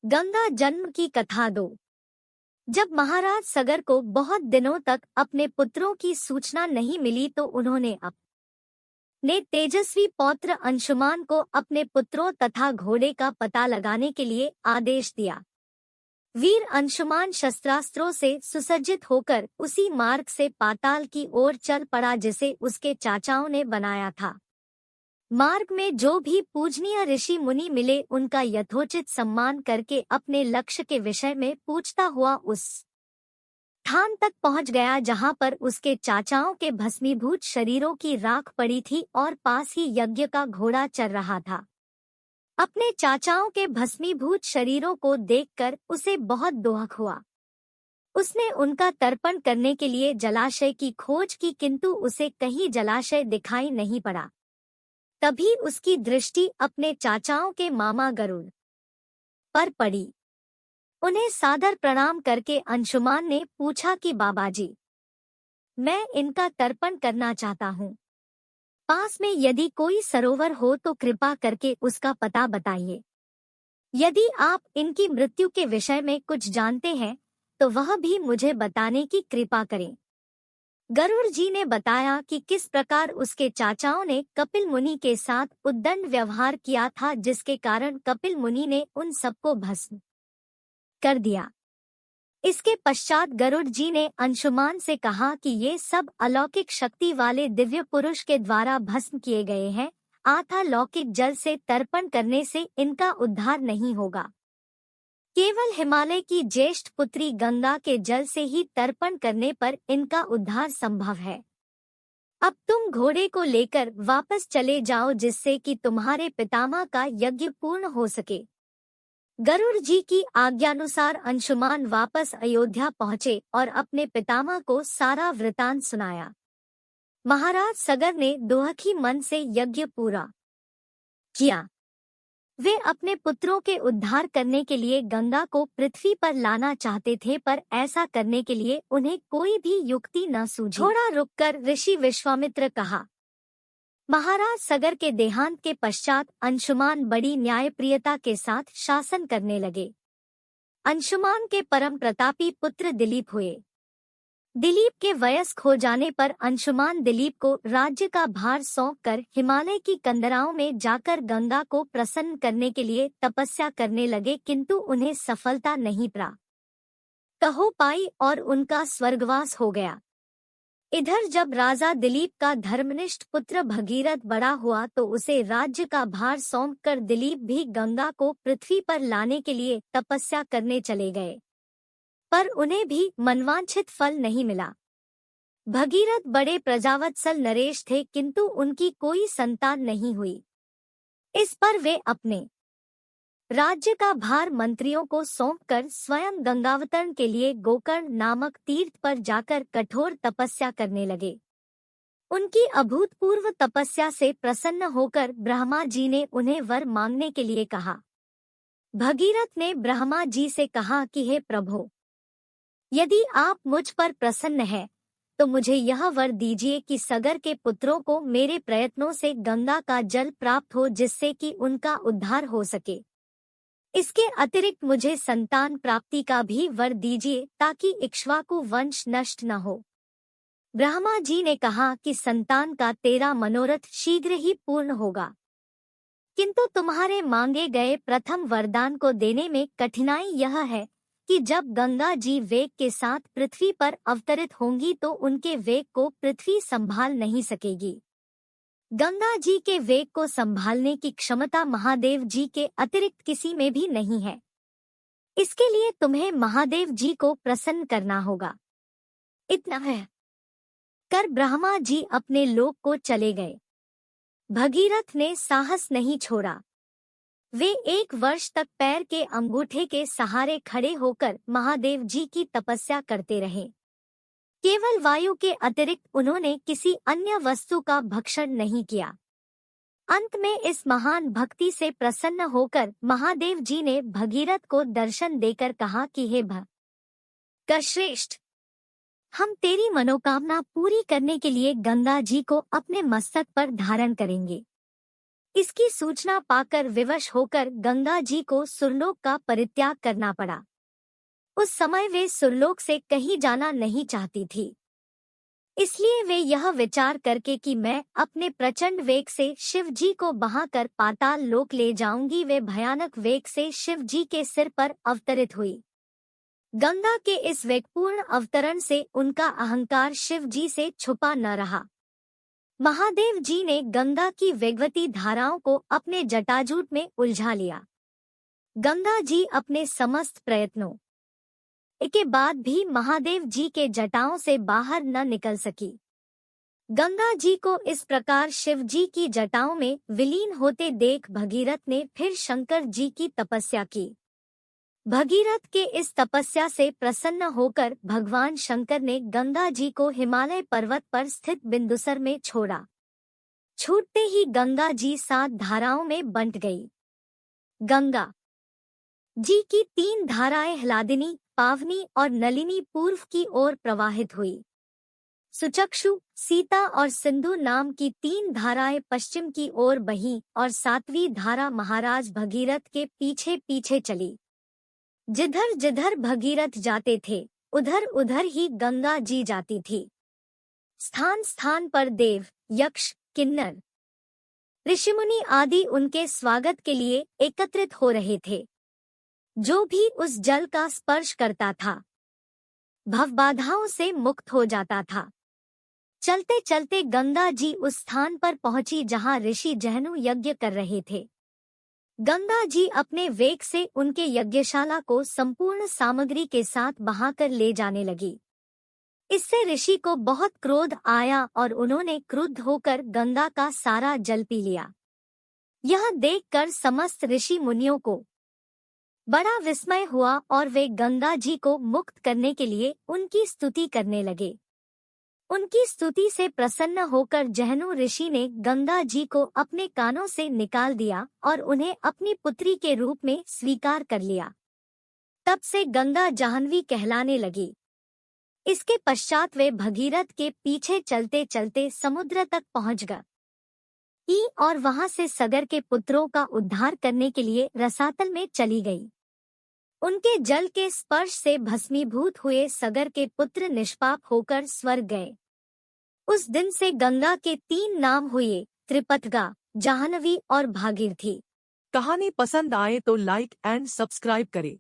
गंगा जन्म की कथा 2। जब महाराज सगर को बहुत दिनों तक अपने पुत्रों की सूचना नहीं मिली तो उन्होंने अपने तेजस्वी पौत्र अंशुमान को अपने पुत्रों तथा घोड़े का पता लगाने के लिए आदेश दिया। वीर अंशुमान शस्त्रास्त्रों से सुसज्जित होकर उसी मार्ग से पाताल की ओर चल पड़ा जिसे उसके चाचाओं ने बनाया था। मार्ग में जो भी पूजनीय ऋषि मुनि मिले उनका यथोचित सम्मान करके अपने लक्ष्य के विषय में पूछता हुआ उस स्थान तक पहुंच गया जहां पर उसके चाचाओं के भस्मीभूत शरीरों की राख पड़ी थी और पास ही यज्ञ का घोड़ा चल रहा था। अपने चाचाओं के भस्मीभूत शरीरों को देखकर उसे बहुत दुख हुआ। उसने उनका तर्पण करने के लिए जलाशय की खोज की किंतु उसे कहीं जलाशय दिखाई नहीं पड़ा। तभी उसकी दृष्टि अपने चाचाओं के मामा गरुड़ पर पड़ी। उन्हें सादर प्रणाम करके अंशुमान ने पूछा कि बाबाजी, मैं इनका तर्पण करना चाहता हूँ। पास में यदि कोई सरोवर हो तो कृपा करके उसका पता बताइए। यदि आप इनकी मृत्यु के विषय में कुछ जानते हैं तो वह भी मुझे बताने की कृपा करें। गरुड़ जी ने बताया कि किस प्रकार उसके चाचाओं ने कपिल मुनि के साथ उद्दंड व्यवहार किया था जिसके कारण कपिल मुनि ने उन सबको भस्म कर दिया। इसके पश्चात गरुड़ जी ने अंशुमान से कहा कि ये सब अलौकिक शक्ति वाले दिव्य पुरुष के द्वारा भस्म किए गए हैं, अतः लौकिक जल से तर्पण करने से इनका उद्धार नहीं होगा। केवल हिमालय की ज्येष्ठ पुत्री गंगा के जल से ही तर्पण करने पर इनका उद्धार संभव है। अब तुम घोड़े को लेकर वापस चले जाओ जिससे कि तुम्हारे पितामह का यज्ञ पूर्ण हो सके। गरुड़ जी की आज्ञानुसार अंशुमान वापस अयोध्या पहुंचे और अपने पितामह को सारा वृतांत सुनाया। महाराज सगर ने दुखी मन से यज्ञ पूरा किया। वे अपने पुत्रों के उद्धार करने के लिए गंगा को पृथ्वी पर लाना चाहते थे पर ऐसा करने के लिए उन्हें कोई भी युक्ति न सूझी। थोड़ा रुककर ऋषि विश्वामित्र कहा, महाराज सगर के देहांत के पश्चात अंशुमान बड़ी न्यायप्रियता के साथ शासन करने लगे। अंशुमान के परम प्रतापी पुत्र दिलीप हुए। दिलीप के वयस्क हो जाने पर अंशुमान दिलीप को राज्य का भार सौंपकर हिमालय की कंदराओं में जाकर गंगा को प्रसन्न करने के लिए तपस्या करने लगे किंतु उन्हें सफलता नहीं प्राप्त हो पाई और उनका स्वर्गवास हो गया। इधर जब राजा दिलीप का धर्मनिष्ठ पुत्र भगीरथ बड़ा हुआ तो उसे राज्य का भार सौंपकर दिलीप भी गंगा को पृथ्वी पर लाने के लिए तपस्या करने चले गए, पर उन्हें भी मनवांछित फल नहीं मिला। भगीरथ बड़े प्रजावत्सल नरेश थे किंतु उनकी कोई संतान नहीं हुई। इस पर वे अपने राज्य का भार मंत्रियों को सौंपकर स्वयं गंगावतरण के लिए गोकर्ण नामक तीर्थ पर जाकर कठोर तपस्या करने लगे। उनकी अभूतपूर्व तपस्या से प्रसन्न होकर ब्रह्मा जी ने उन्हें वर मांगने के लिए कहा। भगीरथ ने ब्रह्मा जी से कहा कि हे प्रभु, यदि आप मुझ पर प्रसन्न हैं तो मुझे यह वर दीजिए कि सगर के पुत्रों को मेरे प्रयत्नों से गंगा का जल प्राप्त हो जिससे कि उनका उद्धार हो सके। इसके अतिरिक्त मुझे संतान प्राप्ति का भी वर दीजिए ताकि इक्ष्वाकु वंश नष्ट न हो। ब्रह्मा जी ने कहा कि संतान का तेरा मनोरथ शीघ्र ही पूर्ण होगा, किंतु तुम्हारे मांगे गए प्रथम वरदान को देने में कठिनाई यह है कि जब गंगा जी वेग के साथ पृथ्वी पर अवतरित होंगी तो उनके वेग को पृथ्वी संभाल नहीं सकेगी। गंगा जी के वेग को संभालने की क्षमता महादेव जी के अतिरिक्त किसी में भी नहीं है। इसके लिए तुम्हें महादेव जी को प्रसन्न करना होगा। इतना है कर ब्रह्मा जी अपने लोक को चले गए। भगीरथ ने साहस नहीं छोड़ा। वे 1 वर्ष तक पैर के अंगूठे के सहारे खड़े होकर महादेव जी की तपस्या करते रहे। केवल वायु के अतिरिक्त उन्होंने किसी अन्य वस्तु का भक्षण नहीं किया। अंत में इस महान भक्ति से प्रसन्न होकर महादेव जी ने भगीरथ को दर्शन देकर कहा कि हे भक्तश्रेष्ठ, हम तेरी मनोकामना पूरी करने के लिए गंगा जी को अपने मस्तक पर धारण करेंगे। इसकी सूचना पाकर विवश होकर गंगा जी को सुरलोक का परित्याग करना पड़ा। उस समय वे सुरलोक से कहीं जाना नहीं चाहती थी। इसलिए वे यह विचार करके कि मैं अपने प्रचंड वेग से शिव जी को बहाकर पाताल लोक ले जाऊंगी, वे भयानक वेग से शिव जी के सिर पर अवतरित हुई। गंगा के इस वेगपूर्ण अवतरण से उनका अहंकार शिव जी से छुपा न रहा। महादेव जी ने गंगा की वेगवती धाराओं को अपने जटाजूट में उलझा लिया। गंगा जी अपने समस्त प्रयत्नों के बाद भी महादेव जी के जटाओं से बाहर न निकल सकी। गंगा जी को इस प्रकार शिव जी की जटाओं में विलीन होते देख भगीरथ ने फिर शंकर जी की तपस्या की। भगीरथ के इस तपस्या से प्रसन्न होकर भगवान शंकर ने गंगा जी को हिमालय पर्वत पर स्थित बिंदुसर में छोड़ा। छूटते ही गंगा जी 7 धाराओं में बंट गई। गंगा जी की 3 धाराएं हलादिनी, पावनी और नलिनी पूर्व की ओर प्रवाहित हुई। सुचक्षु, सीता और सिंधु नाम की 3 धाराएं पश्चिम की ओर बहीं और 7वीं धारा महाराज भगीरथ के पीछे पीछे चली। जिधर जिधर भगीरथ जाते थे उधर उधर ही गंगा जी जाती थी। स्थान स्थान पर देव, यक्ष, किन्नर, ऋषिमुनि आदि उनके स्वागत के लिए एकत्रित हो रहे थे। जो भी उस जल का स्पर्श करता था भवबाधाओं से मुक्त हो जाता था। चलते चलते गंगा जी उस स्थान पर पहुंची जहां ऋषि जहनु यज्ञ कर रहे थे। गंगा जी अपने वेग से उनके यज्ञशाला को संपूर्ण सामग्री के साथ बहाकर ले जाने लगी। इससे ऋषि को बहुत क्रोध आया और उन्होंने क्रुद्ध होकर गंगा का सारा जल पी लिया। यह देखकर समस्त ऋषि मुनियों को बड़ा विस्मय हुआ और वे गंगा जी को मुक्त करने के लिए उनकी स्तुति करने लगे। उनकी स्तुति से प्रसन्न होकर जहनु ऋषि ने गंगा जी को अपने कानों से निकाल दिया और उन्हें अपनी पुत्री के रूप में स्वीकार कर लिया। तब से गंगा जाह्नवी कहलाने लगी। इसके पश्चात वे भगीरथ के पीछे चलते चलते समुद्र तक पहुंच गई और वहां से सगर के पुत्रों का उद्धार करने के लिए रसातल में चली गई। उनके जल के स्पर्श से भस्मीभूत हुए सगर के पुत्र निष्पाप होकर स्वर्ग गए। उस दिन से गंगा के 3 नाम हुए, त्रिपथगा, जाह्नवी और भागीरथी। कहानी पसंद आए तो लाइक एंड सब्सक्राइब करें।